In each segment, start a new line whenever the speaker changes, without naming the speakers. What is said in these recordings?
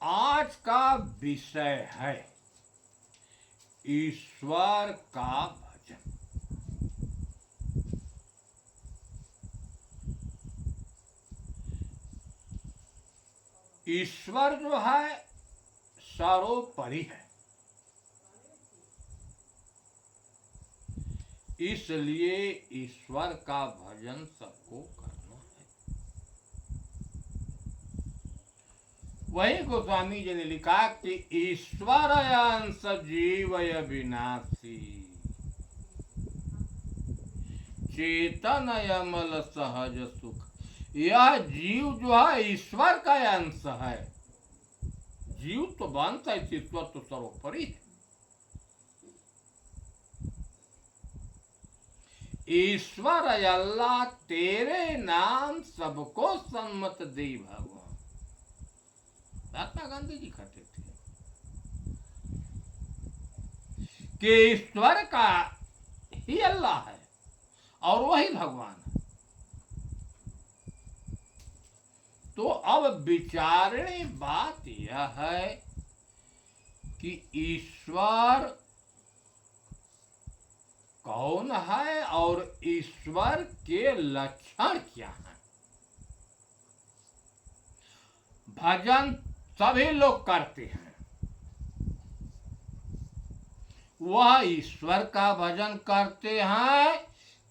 आज का विषय है ईश्वर का भजन। ईश्वर जो है सर्वोपरि है, इसलिए ईश्वर का भजन सबको करना है। वही गोस्वामी जी ने लिखा कि ईश्वर अंश जीवय विनाशी, चेतन अमल सहज सुख। यह जीव जो है ईश्वर का अंश है। जीव तो वंश है, ईश्वर तो सर्वोपरि है। ईश्वर अल्लाह तेरे नाम सबको सम्मत दे भगवान। महात्मा गांधी जी कहते थे कि ईश्वर का ही अल्लाह है और वही भगवान है। तो अब विचारणी बात यह है कि ईश्वर कौन है और ईश्वर के लक्षण क्या हैं। भजन सभी लोग करते हैं, वह ईश्वर का भजन करते हैं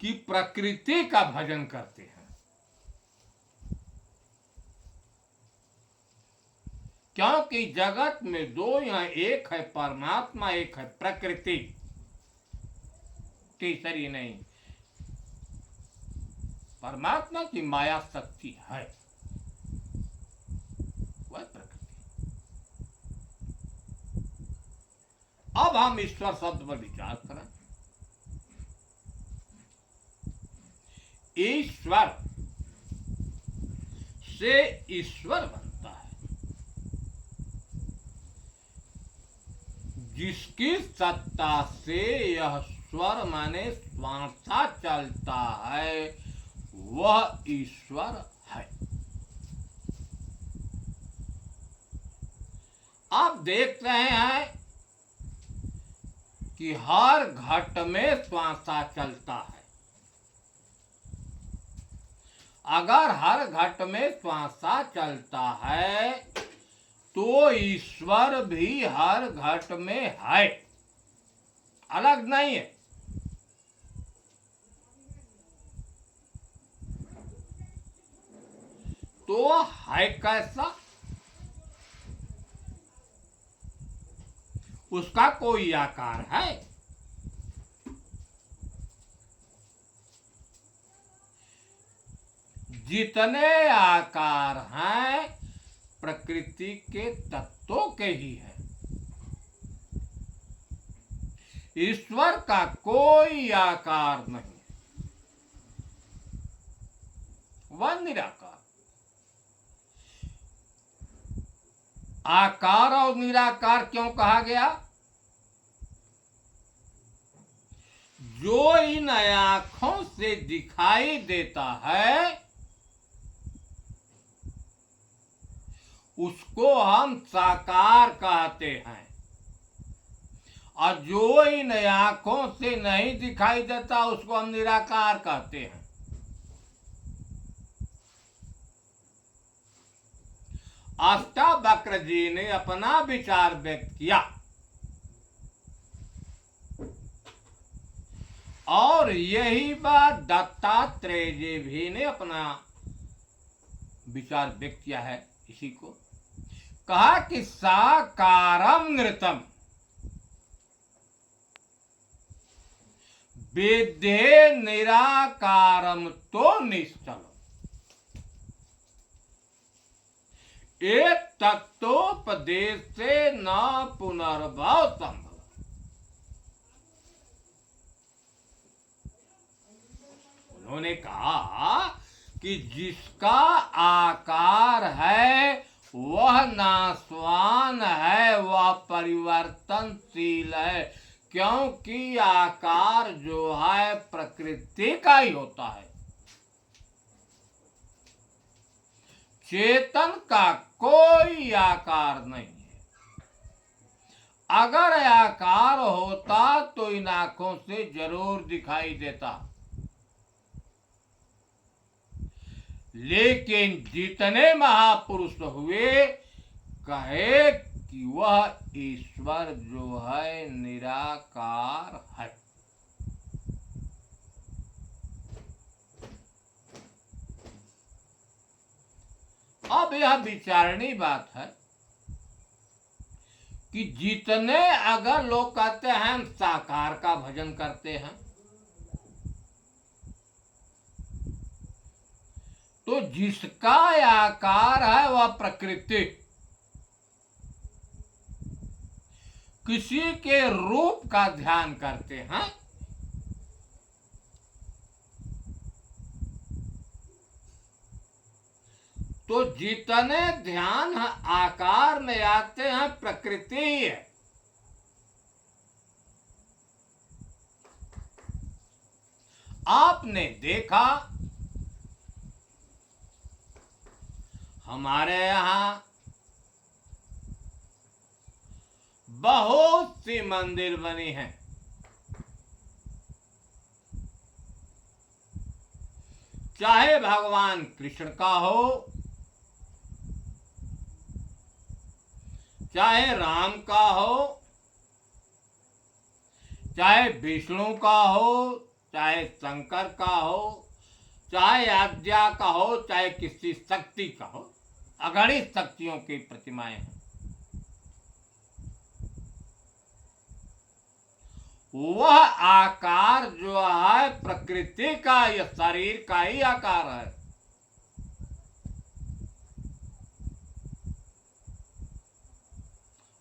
कि प्रकृति का भजन करते हैं। क्योंकि जगत में दो हैं, एक है परमात्मा, एक है प्रकृति, तीसरी नहीं। परमात्मा की माया शक्ति है, वह प्रकृति। अब हम ईश्वर शब्द पर विचार करें। ईश्वर से ईश्वर बनता है। जिसकी सत्ता से यह स्वर माने श्वासा चलता है, वह ईश्वर है। आप देख रहे हैं कि हर घट में श्वासा चलता है। अगर हर घट में श्वासा चलता है तो ईश्वर भी हर घट में है, अलग नहीं है। तो है कैसा? उसका कोई आकार है? जितने आकार हैं प्रकृति के तत्वों के ही है। ईश्वर का कोई आकार नहीं, वह निराकार। आकार और निराकार क्यों कहा गया? जो इन आंखों से दिखाई देता है उसको हम साकार कहते हैं, और जो इन आंखों से नहीं दिखाई देता उसको हम निराकार कहते हैं। अष्टावक्र जी ने अपना विचार व्यक्त किया और यही बात दत्तात्रेय जी भी ने अपना विचार व्यक्त किया है। इसी को कहा कि साकारम नृतम वेद्ये निराकारम तो निश्चल। एक तत्वोपदेश से न पुनर्भव संभव। उन्होंने कहा कि जिसका आकार है वह नाशवान है, वह परिवर्तनशील है, क्योंकि आकार जो है प्रकृति का ही होता है। चेतन का कोई आकार नहीं है। अगर आकार होता तो इन आंखों से जरूर दिखाई देता, लेकिन जितने महापुरुष हुए कहे कि वह ईश्वर जो है निराकार है। अब यह विचारणी बात है कि जितने अगर लोग कहते हैं हम साकार का भजन करते हैं, तो जिसका आकार है वह प्रकृति, किसी के रूप का ध्यान करते हैं, तो जितने ध्यान आकार में आते हैं प्रकृति ही है। आपने देखा हमारे यहां बहुत सी मंदिर बनी हैं, चाहे भगवान कृष्ण का हो, चाहे राम का हो, चाहे विष्णु का हो, चाहे शंकर का हो, चाहे आद्या का हो, चाहे किसी शक्ति का हो, अगणित शक्तियों की प्रतिमाएं हैं। वह आकार जो है प्रकृति का, यह शरीर का ही आकार है।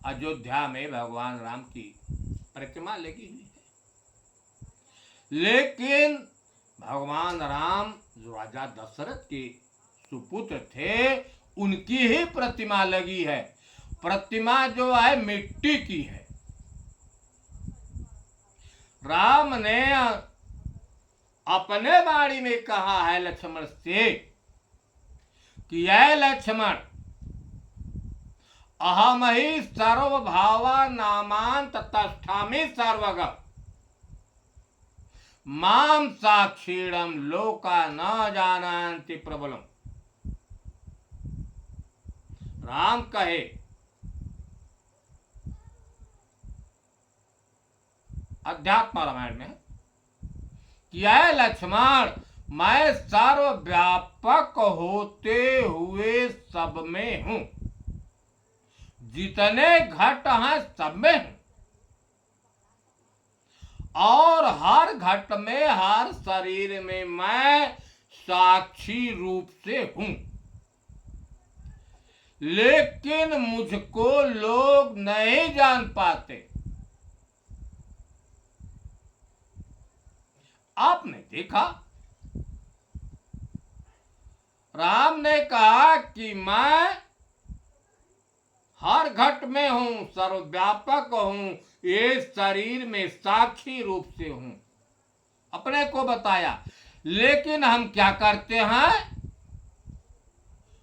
अयोध्या में भगवान राम की प्रतिमा लगी हुई है, लेकिन भगवान राम जो राजा दशरथ के सुपुत्र थे उनकी ही प्रतिमा लगी है। प्रतिमा जो है मिट्टी की है। राम ने अपने वाणी में कहा है लक्ष्मण से कि ऐ लक्ष्मण, अहम ही सर्वभावा नामान ततष्ठामि सर्वगः, माम साक्षीणम लोका न जानन्ति प्रबलम। राम कहे अध्यात्म रामायण में कि ऐ लक्ष्मण, मैं सर्वव्यापक होते हुए सब में हूं, जितने घट हैं सब में हूं, और हर घट में हर शरीर में मैं साक्षी रूप से हूं, लेकिन मुझको लोग नहीं जान पाते। आपने देखा राम ने कहा कि मैं हर घट में हूं, सर्वव्यापक हूं, ये शरीर में साक्षी रूप से हूं, अपने को बताया। लेकिन हम क्या करते हैं,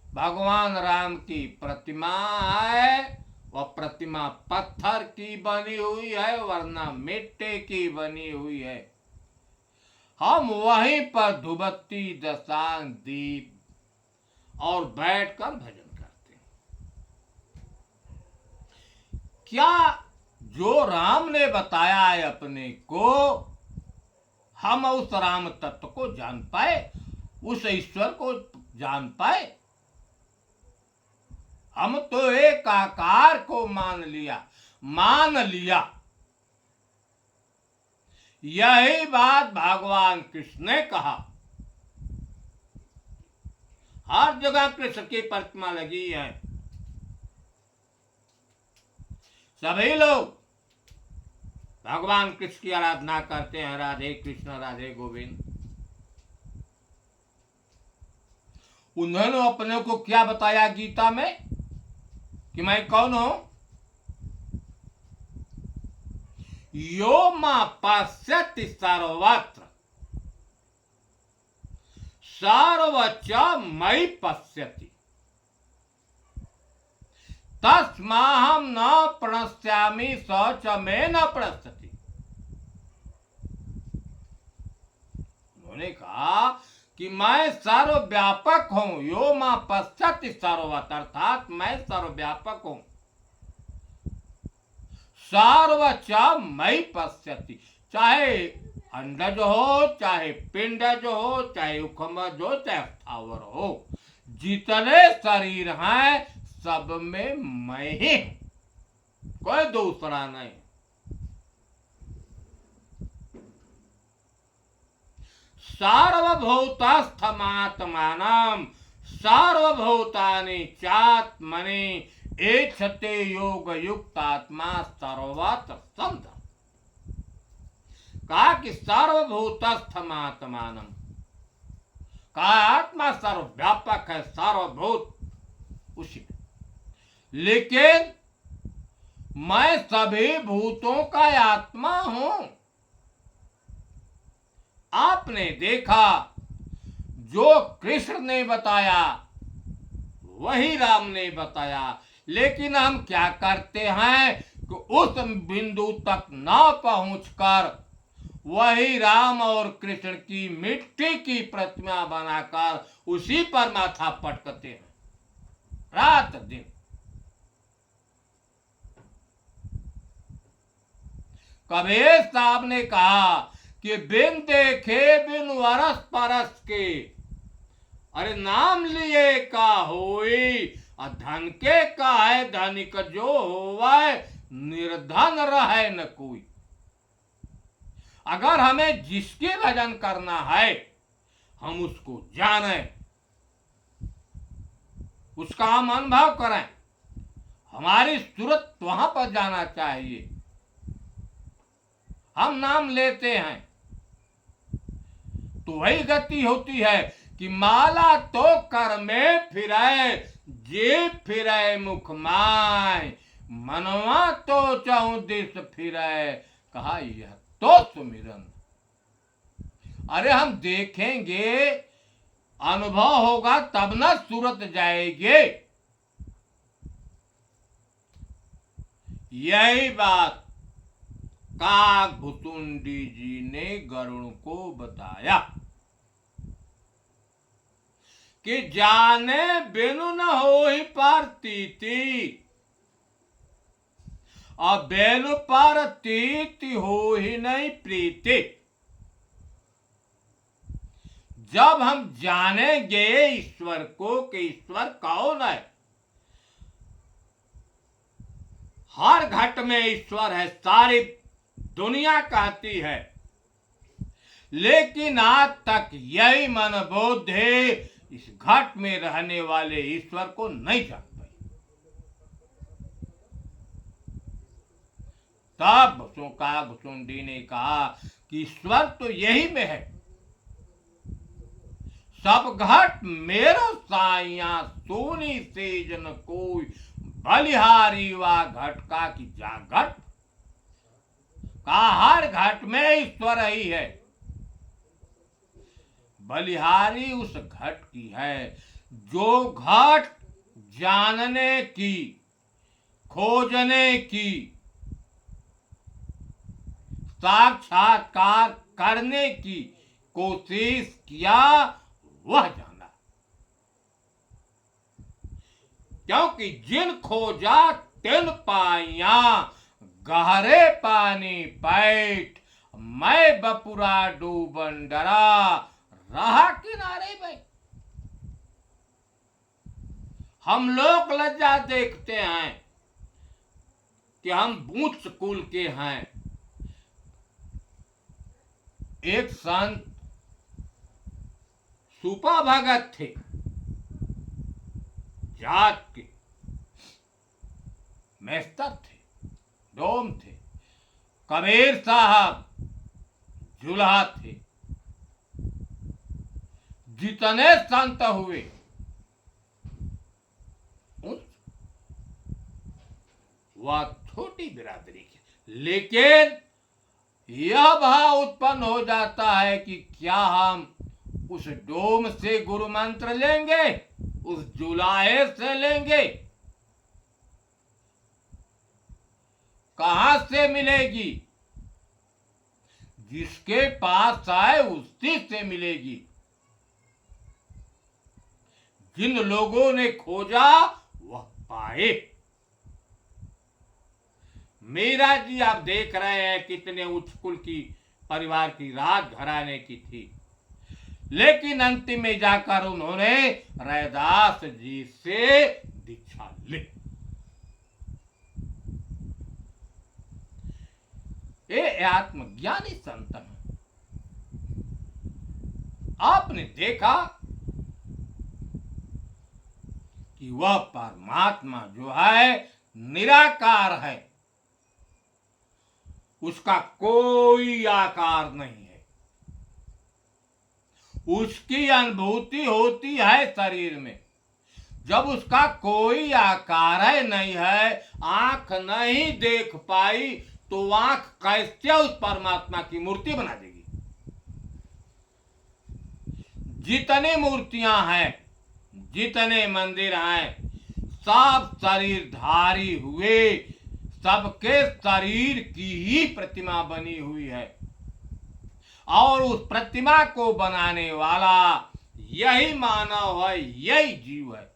भगवान राम की प्रतिमा है, वह प्रतिमा पत्थर की बनी हुई है वरना मिट्टी की बनी हुई है। हम वहीं पर धूपबत्ती दशांग दीप और बैठकर भजन करते हैं। क्या जो राम ने बताया है अपने को, हम उस राम तत्व को जान पाए, उस ईश्वर को जान पाए? हम तो एक आकार को मान लिया। यही बात भगवान कृष्ण ने कहा। हर जगह कृष्ण की प्रतिमा लगी है। सभी लोग भगवान कृष्ण की आराधना करते हैं, राधे कृष्ण राधे गोविंद। उन्होंने अपने को क्या बताया गीता में कि मैं कौन हूं? यो मां पश्यति सर्वत्र सर्वच मयि पश्यति। तस्माहम न प्रणश्यामि स च मे न प्रणश्यति। उन्होंने कहा कि मैं सर्वव्यापक हूं, यो मां पश्यति सर्वत, अर्थात मैं सर्वव्यापक हूं, सर्वच मई पश्यति। चाहे अंडज हो, चाहे पिंडज हो, चाहे उखमज हो, चाहे स्थावर हो, जितने शरीर हैं सब में मैं ही हूं, कोई दूसरा नहीं। सार्वभौतस्थमात्मानं सर्वभूतानि चात्मनि एक्षते योग युक्तात्मा सर्वत्र संत। कहा कि सर्वभूतस्थमात्मानं, कहा आत्मा सर्वव्यापक है, सर्वभूत उसी में, लेकिन मैं सभी भूतों का आत्मा हूं। आपने देखा जो कृष्ण ने बताया वही राम ने बताया, लेकिन हम क्या करते हैं कि उस बिंदु तक ना पहुंचकर वही राम और कृष्ण की मिट्टी की प्रतिमा बनाकर उसी पर माथा पटकते हैं रात दिन। कबीर साहब ने कहा कि बिन देखे बिन वरस परस के, अरे नाम लिए का होई, धन के का है धनिक जो होवे, निर्धन रहे न कोई। अगर हमें जिसके भजन करना है हम उसको जाने, उसका हम अनुभव करें, हमारी सूरत वहां पर जाना चाहिए। हम नाम लेते हैं तो वही गति होती है कि माला तो कर में फिरे, जे फिरे मुख माय, मनवा तो चहु दिस फिरे, कहा यह तो सुमिरन। अरे हम देखेंगे, अनुभव होगा तब ना सूरत जाएगी। यही बात काकभुतुंडी जी ने गरुण को बताया कि जाने बिनु न होहि परतीति, और बेनु परतीति होहि नहीं प्रीति। जब हम जानेंगे ईश्वर को कि ईश्वर कौन है, हर घट में ईश्वर है, सारी दुनिया कहती है, लेकिन आज तक यही मन बुद्धि इस घट में रहने वाले ईश्वर को नहीं जान पाई। तब काकभुतुंडी ने कहा कि ईश्वर तो यही में है, सब घट मेरो साइया, सोनी से जन कोई, बलिहारी वा घट का की जागट। कहा हर घट में ईश्वर ही है, बलिहारी उस घट की है जो घट जानने की, खोजने की, साक्षात्कार करने की कोशिश किया, वह जाना। क्योंकि जिन खोजा तिन पाइया, गहरे पानी पैठ, मैं बपुरा डूबन डरा, रहा किनारे में। हम लोग लज्जा देखते हैं कि हम ऊंच कुल के हैं। एक संत सुपा भगत थे, जात के मेस्तर थे, डोम थे। कबीर साहब जुल्हा थे। जितने संत हुए वह छोटी बिरादरी के, लेकिन यह भाव उत्पन्न हो जाता है कि क्या हम उस डोम से गुरु मंत्र लेंगे, उस जुलाहे से लेंगे। कहां से मिलेगी? जिसके पास आए उसी से मिलेगी। जिन लोगों ने खोजा वह पाए। मीरा जी आप देख रहे हैं कितने उच्च कुल की परिवार की, राजघराने की थी, लेकिन अंतिम में जाकर उन्होंने रैदास जी से दीक्षा ली। ये आत्मज्ञानी संत हैं। आपने देखा कि वह परमात्मा जो है निराकार है, उसका कोई आकार नहीं है। उसकी अनुभूति होती है शरीर में। जब उसका कोई आकार नहीं है, आंख नहीं देख पाई, तो आंख कैसे उस परमात्मा की मूर्ति बना देगी? जितनी मूर्तियां हैं, जितने मंदिर हैं, सब शरीरधारी हुए, सबके शरीर की ही प्रतिमा बनी हुई है, और उस प्रतिमा को बनाने वाला यही मानव है, यही जीव है।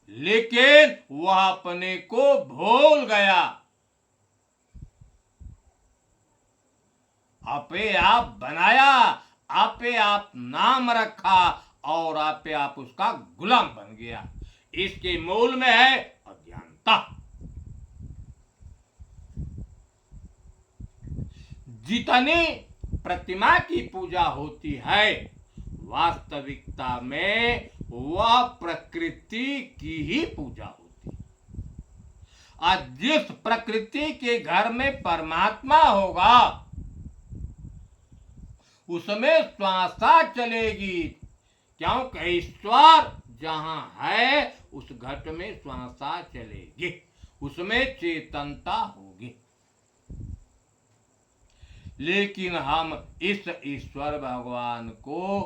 लेकिन वह अपने को भूल गया, आपे आप बनाया, आपे आप नाम रखा, और आपे आप उसका गुलाम बन गया। इसके मूल में है अज्ञानता। जितनी प्रतिमा की पूजा होती है, वास्तविकता में वह प्रकृति की ही पूजा होती है। और जिस प्रकृति के घर में परमात्मा होगा, उसमें श्वासा चलेगी, क्योंकि ईश्वर जहां है उस घट में श्वासा चलेगी, उसमें चेतनता होगी। लेकिन हम इस ईश्वर भगवान को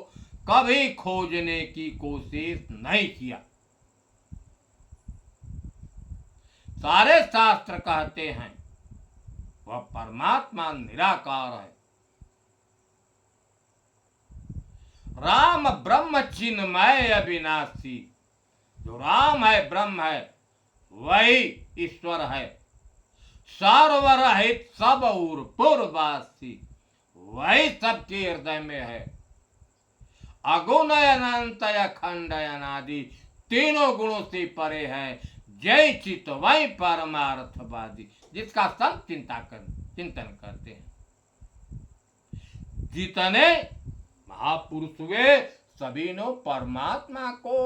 कभी खोजने की कोशिश नहीं किया। सारे शास्त्र कहते हैं वह परमात्मा निराकार है। राम ब्रह्म चिन्मय अविनाशी। जो राम है, ब्रह्म है, वही ईश्वर है। सर्वरहित सब और पूर्ववासी, वही सबके हृदय में है। अगुण अनंत अखंड अनादि, तीनों गुणों से परे है। जय चित वही परमार्थवादी, जिसका सब चिंतन करते हैं। जितने महापुरुष हुए, सभी ने परमात्मा को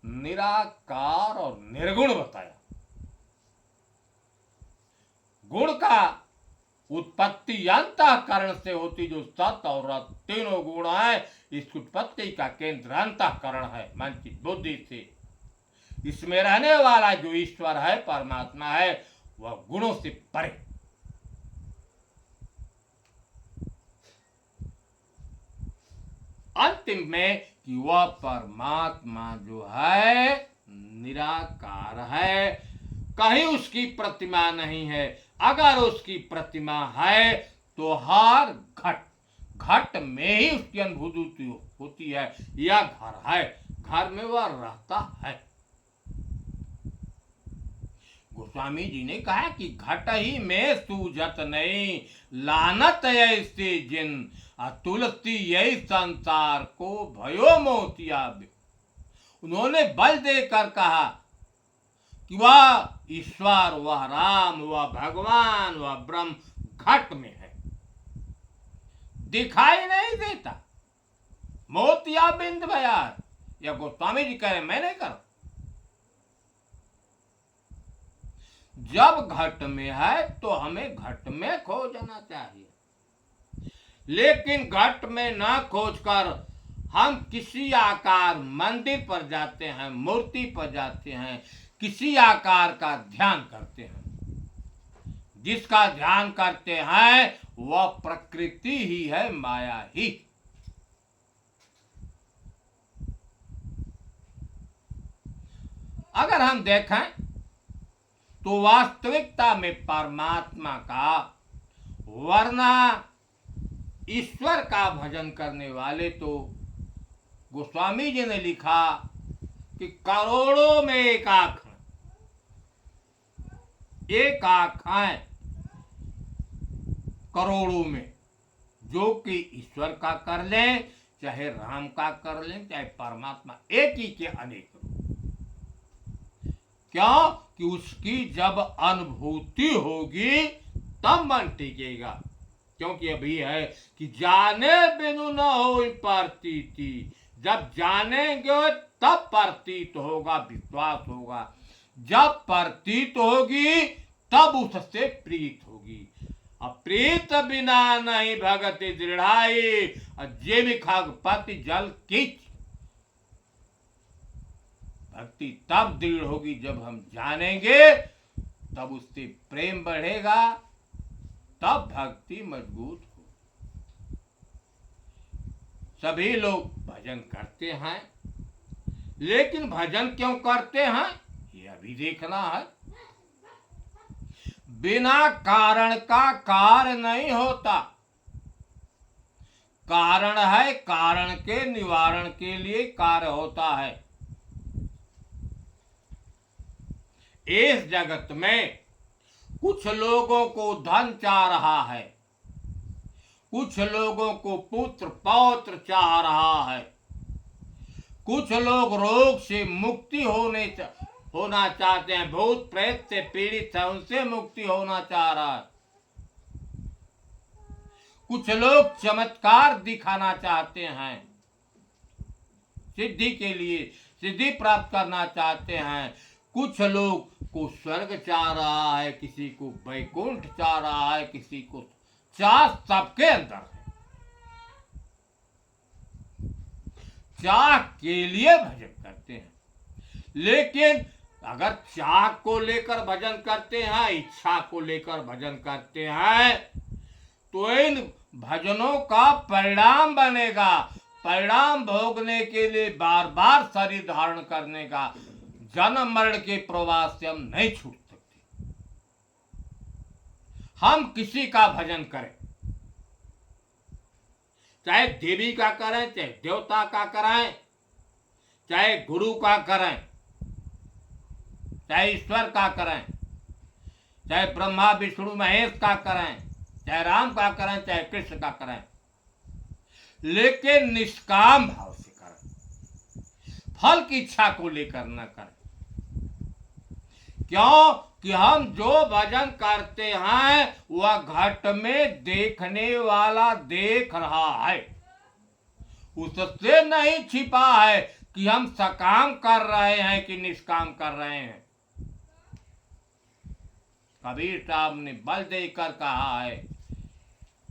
निराकार और निर्गुण बताया। गुण का उत्पत्ति अंतःकरण से होती, जो सत और रत तीनों गुण है, इस उत्पत्ति का केंद्र अंतःकरण है, मन की बुद्धि से। इसमें रहने वाला जो ईश्वर है, परमात्मा है, वह गुणों से परे। अंतिम में कि वह परमात्मा जो है निराकार है, कहीं उसकी प्रतिमा नहीं है। अगर उसकी प्रतिमा है तो हर घट में ही उसकी अनुभूति होती है। यह घर है, घर में वह रहता है। गोस्वामी जी ने कहा कि घट ही में सूझत नहीं, लानत ऐसे जिन, तुलसी यही संसार को भयो मोतिया। उन्होंने बल देकर कहा कि वह ईश्वर, वह राम, वह भगवान, वह ब्रह्म घट में है, दिखाई नहीं देता। मोतिया बिंद बयार, यह गोस्वामी जी कह रहे, मैं नहीं कर। जब घट में है तो हमें घट में खोजना चाहिए, लेकिन घट में न खोजकर हम किसी आकार मंदिर पर जाते हैं, मूर्ति पर जाते हैं, किसी आकार का ध्यान करते हैं। जिसका ध्यान करते हैं वह प्रकृति ही है, माया ही। अगर हम देखें तो वास्तविकता में परमात्मा का, वरना ईश्वर का भजन करने वाले तो गोस्वामी जी ने लिखा कि करोड़ों में एक आँख है करोड़ों में, जो कि ईश्वर का कर लें, चाहे राम का कर लें, चाहे परमात्मा, एक ही के अनेक रूप। क्यों कि उसकी जब अनुभूति होगी तब मन टिकेगा। क्योंकि अभी है कि जाने बिनु न हो प्रतीति, जब जानेंगे तब प्रतीत होगा, विश्वास होगा। जब प्रतीत होगी तब उससे प्रीत होगी। अप्रीत बिना नहीं भगति दृढ़ाई, जेबि खगपति जल किच। भक्ति तब दृढ़ होगी जब हम जानेंगे, तब उससे प्रेम बढ़ेगा, तब भक्ति मजबूत हो। सभी लोग भजन करते हैं, लेकिन भजन क्यों करते हैं ये अभी देखना है। बिना कारण का कार्य नहीं होता। कारण है, कारण के निवारण के लिए कार्य होता है। इस जगत में कुछ लोगों को धन चाह रहा है, कुछ लोगों को पुत्र पौत्र चाह रहा है, कुछ लोग रोग से मुक्ति होना चाहते हैं, भूत प्रेत से पीड़ित है, उनसे मुक्ति होना चाह रहा है। कुछ लोग चमत्कार दिखाना चाहते हैं, सिद्धि के लिए सिद्धि प्राप्त करना चाहते हैं। कुछ लोग को स्वर्ग चाह रहा है, किसी को वैकुंठ चाह रहा है, किसी को चाह सबके अंदर है। चाह के लिए भजन करते हैं, लेकिन अगर चाह को लेकर भजन करते हैं, इच्छा को लेकर भजन करते हैं, तो इन भजनों का परिणाम बनेगा। परिणाम भोगने के लिए बार बार शरीर धारण करने का, जन्म मरण के प्रवास से हम नहीं छूट सकते। हम किसी का भजन करें, चाहे देवी का करें, चाहे देवता का करें, चाहे गुरु का करें, चाहे ईश्वर का करें, चाहे ब्रह्मा विष्णु महेश का करें, चाहे राम का करें, चाहे कृष्ण का करें, लेकिन निष्काम भाव से करें, फल की इच्छा को लेकर न करें। क्यों कि हम जो भजन करते हैं वह घट में देखने वाला देख रहा है, उससे नहीं छिपा है कि हम सकाम कर रहे हैं कि निष्काम कर रहे हैं। कबीर साहब ने बल देकर कहा है,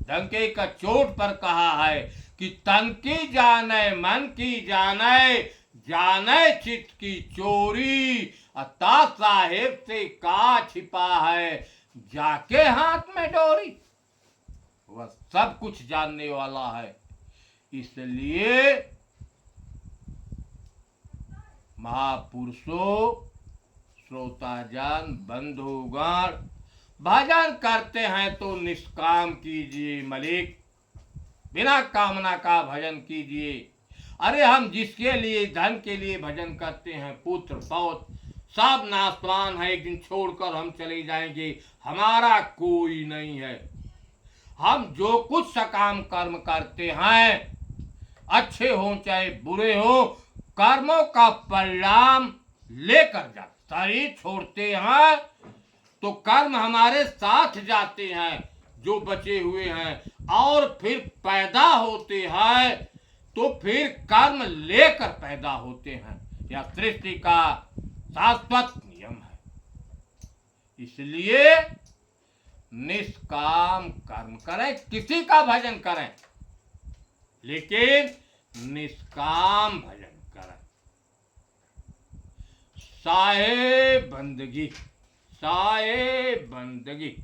डंके का चोट पर कहा है कि तन की जाने मन की जाने, जाने चित्त की चोरी, अता साहेब से का छिपा है, जाके हाथ में डोरी। वह सब कुछ जानने वाला है। इसलिए महापुरुषों, श्रोताजन, बंधुगण, भजन करते हैं तो निष्काम कीजिए मलिक, बिना कामना का भजन कीजिए। अरे हम जिसके लिए, धन के लिए भजन करते हैं, पुत्र पौत्र सब नाशवान है, एक दिन छोड़कर हम चले जाएंगे, हमारा कोई नहीं है। हम जो कुछ सकाम कर्म करते हैं, अच्छे हो चाहे बुरे हो, कर्मों का परिणाम लेकर जाते। शरीर छोड़ते हैं तो कर्म हमारे साथ जाते हैं जो बचे हुए हैं, और फिर पैदा होते हैं तो फिर कर्म लेकर पैदा होते हैं। यह सृष्टि का शाश्वत नियम है। इसलिए निष्काम कर्म करें, किसी का भजन करें, लेकिन निष्काम भजन करें। साहे बंदगी, साहे बंदगी।